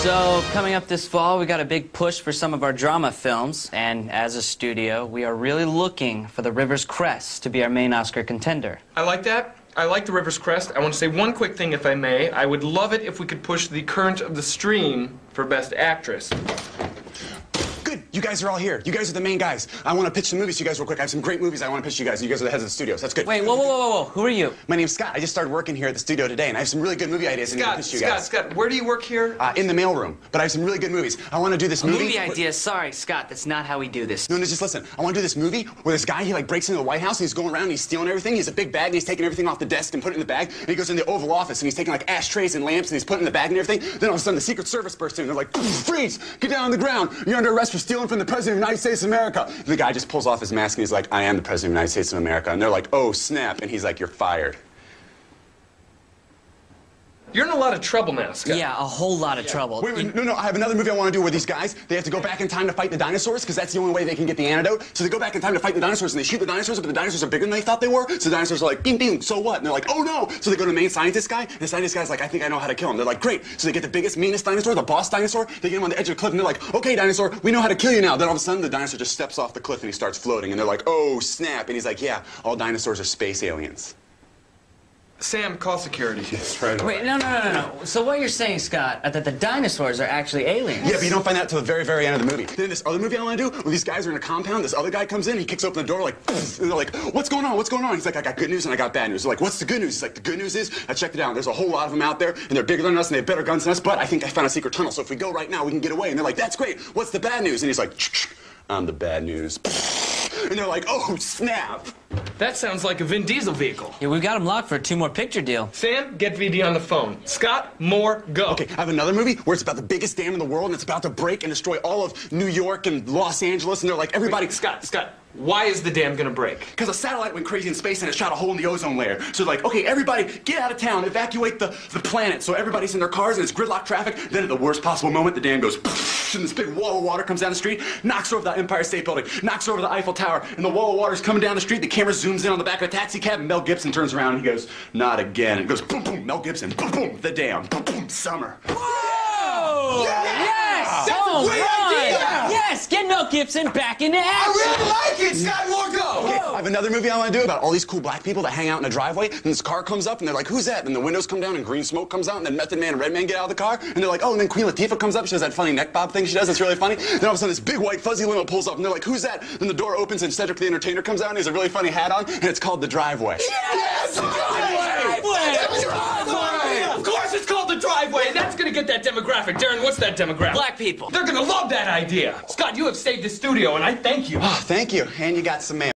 So, coming up this fall, we got a big push for some of our drama films, and as a studio, we are really looking for the River's Crest to be our main Oscar contender. I like that. I like the River's Crest. I want to say one quick thing, if I may. I would love it if we could push The Current of the Stream for Best Actress. Good. You guys are all here. You guys are the main guys. I want to pitch some movies to you guys real quick. I have some great movies I want to pitch to you guys. You guys are the heads of the studios. That's good. Wait, whoa. Who are you? My name's Scott. I just started working here at the studio today, and I have some really good movie ideas I need to pitch to you guys. Scott, where do you work here? In the mailroom. But I have some really good movies. I want to do this movie. Movie ideas? Sorry, Scott, that's not how we do this. No, just listen. I want to do this movie where this guy, he like breaks into the White House, and he's going around and he's stealing everything. He has a big bag, and he's taking everything off the desk and putting it in the bag, and he goes in the Oval Office, and he's taking like ashtrays and lamps, and he's putting it in the bag and everything. Then all of a sudden, the Secret Service bursts in, and they're like, freeze! Get down on the ground! You're under arrest for stealing from the President of the United States of America! And the guy just pulls off his mask, and he's like, I am the President of the United States of America. And they're like, oh, snap. And he's like, you're fired. You're in a lot of trouble now, Scott. Yeah, a whole lot of trouble. Wait, no, I have another movie I want to do where these guys, they have to go back in time to fight the dinosaurs, because that's the only way they can get the antidote. So they go back in time to fight the dinosaurs, and they shoot the dinosaurs, but the dinosaurs are bigger than they thought they were. So the dinosaurs are like, bing, bing, so what? And they're like, oh no! So they go to the main scientist guy, and the scientist guy's like, I think I know how to kill him. They're like, great. So they get the biggest, meanest dinosaur, the boss dinosaur, they get him on the edge of the cliff, and they're like, okay, dinosaur, we know how to kill you now. Then all of a sudden, the dinosaur just steps off the cliff, and he starts floating, and they're like, oh, snap. And he's like, yeah, all dinosaurs are space aliens. Sam, call security. Yes, right away. Wait, no. So what you're saying, Scott, that the dinosaurs are actually aliens? Yeah, but you don't find that till the very, very end of the movie. Then this other movie I want to do, where these guys are in a compound, this other guy comes in, he kicks open the door like, and they're like, what's going on? What's going on? He's like, I got good news and I got bad news. They're like, what's the good news? He's like, the good news is, I checked it out. There's a whole lot of them out there, and they're bigger than us, and they have better guns than us, but I think I found a secret tunnel, so if we go right now, we can get away. And they're like, that's great. What's the bad news? And he's like, I'm the bad news. And they're like, oh, snap. That sounds like a Vin Diesel vehicle. Yeah, we've got him locked for a 2-more picture deal. Sam, get VD on the phone. Scott, more, go. Okay, I have another movie where it's about the biggest dam in the world, and it's about to break and destroy all of New York and Los Angeles, and they're like, everybody... Wait, Scott, why is the dam gonna break? Because a satellite went crazy in space and it shot a hole in the ozone layer. So they're like, okay, everybody, get out of town, evacuate the planet. So everybody's in their cars and it's gridlock traffic. Then at the worst possible moment, the dam goes, and this big wall of water comes down the street, knocks over the Empire State Building, knocks over the Eiffel Tower, and the wall of water's coming down the street. The camera zooms in on the back of a taxi cab, and Mel Gibson turns around and he goes, not again. And it goes, boom, boom, Mel Gibson, boom, boom, the dam, boom, boom, summer. Whoa! Yeah! Yes! That's a great idea! Yes! Get Mel Gibson back into action! I really like it! Scott, more go! Okay, I have another movie I want to do about all these cool black people that hang out in a driveway, and this car comes up, and they're like, who's that? And the windows come down, and green smoke comes out, and then Method Man and Red Man get out of the car, and they're like, oh, and then Queen Latifah comes up, she does that funny neck bob thing she does, it's really funny. Then all of a sudden, this big white fuzzy limo pulls up, and they're like, who's that? Then the door opens, and Cedric the Entertainer comes out, and he has a really funny hat on, and it's called The Driveway. Yes! The driveway! Of course it's called The Driveway, and that's gonna get that demographic. Darren, what's that demographic? Black people. They're gonna love that idea. Scott, you have saved the studio, and I thank you. Oh, thank you. And you got some mail.